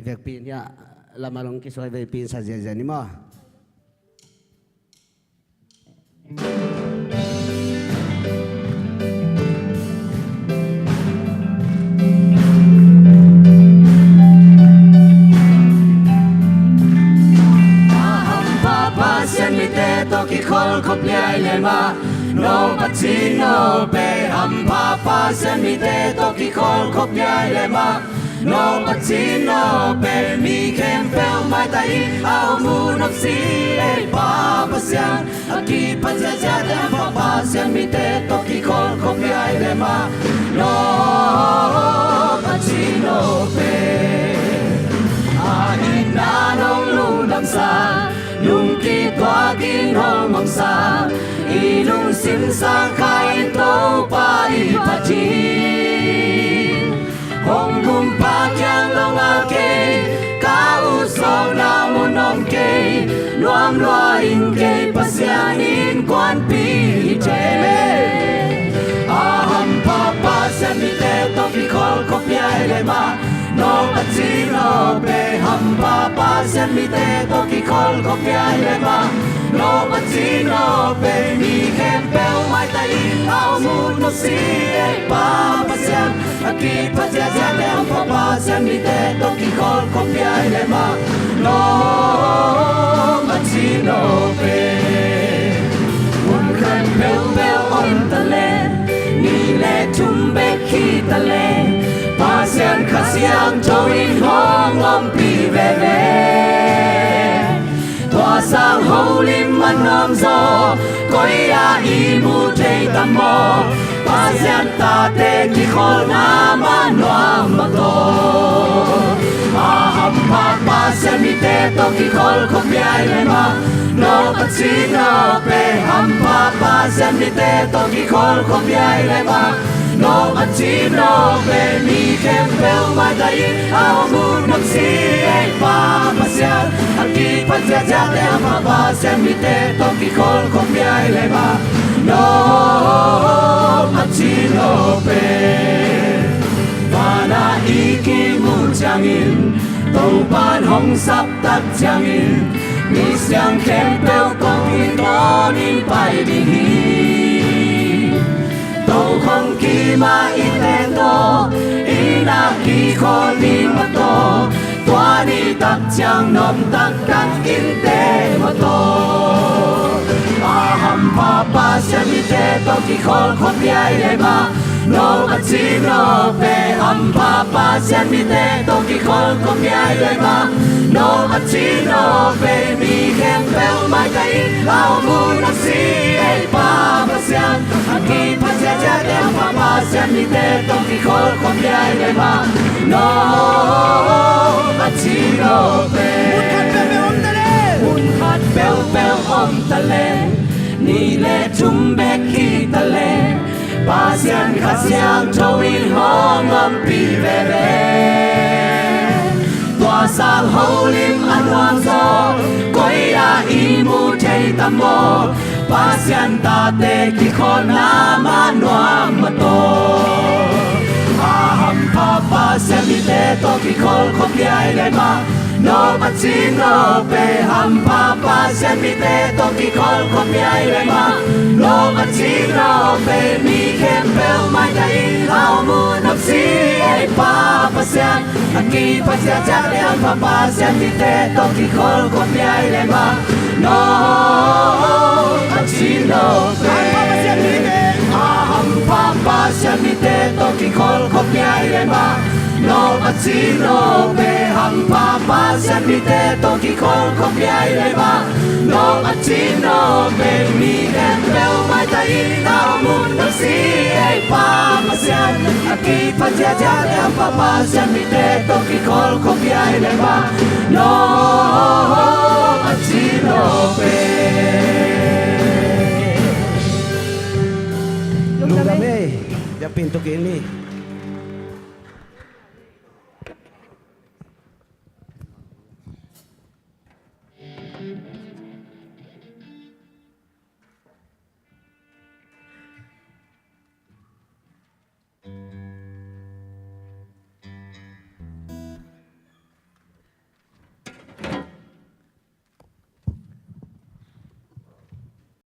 việc pin ya làm mà lòng cái xoay về pin sao dễ ní mà sen mi te to ki khol khop nyai le ma no pachi no pe ham pa pa sen mi te to ki khol khop nyai le ma no pachi no pe mi kem pel mai tai au mu no si e pa pa sen aki pa ja ja de pa pa sen mi te to ki khol khop nyai le ma no pachi no pe a ina no lu nam sa lung ki toa kin hong mong sa ilung sin sang khai to pa i pa chi hong bum pa kyang long a ke ka u so na mu nom ke luam loa in ke pa sian in quan pi che a ham pa pa sen mi te to ki khol khop yai le ma no pachi no pe ham pa pa sen mi te to ki khol khop yai le ma no pachi no pe mi kem pel mai tai au mu no si e pa pa sen aki pa ja ja le pa pa sen mi te to ki khol khop yai le ma no pachi no pe un khan pel pel on ta le ni le tum be ki ta le Pasian kasiang join hong om pi ve ve Tua sang holy manom zo Koi a i mu te tamo Pasian ta te ki khol na ma noa ma to Aham pa pasian mi te to ki khol khop yai le ma No pachi no pe ham pa pasian mi te to ki khol khop yai le ma No matino pe mi kem pel mai dai au mu no si e pa pasian aki pa ja ja te ma pa se mi te to ki khol khop yai le ma No matino pe Vana iki mu changin to pan hong sap tak changin mi siang kem pel ko in ton in pai di hi Tàu không kỳ mà ít tên to ina kỳ khó đi mà to Toa đi tắc chang nôm tắc cắt in tê mà to Aham pa pa sen mi te to ki khol khop yai le ma No pachi no pe ham pa pa sen mi te to ki khol khop yai le ma No pachi no pe mi kem pel mai tai au mu no si e pa pa sen aki pa ja ja de pa pa sen mi te to ki khol khop yai le ma No pachi no pe un hat pel pel om ta le ni le tum be ki ta le Pasian kasiang join hong om pi ve ve Tua sang holim anwang zo Koi a i mu te tamo Pasian ta te ki khol na ma noam ma to Aham pa pasian mi te to ki khol khop yai le ma No pachi no pe ham pa pasian mi te to ki khol khop yai le ma No pachi no pe mi kem pel mai dai au mu no si e pa pasian aki pa ja ja le pa pasian mi te to ki khol khop yai le ma No pachi no pe ham pa pasian mi te to ki khol khop yai le ma No pachi no pe ham pa pasian mi te to ki khol khop yai le ma No pachi no pe mi kem pel mai tai au mu no si e pa pasian aki pa ja ja le pa pasian mi te to ki khol khop yai le ma No pachi no pe Lung kami, ya pinto kini.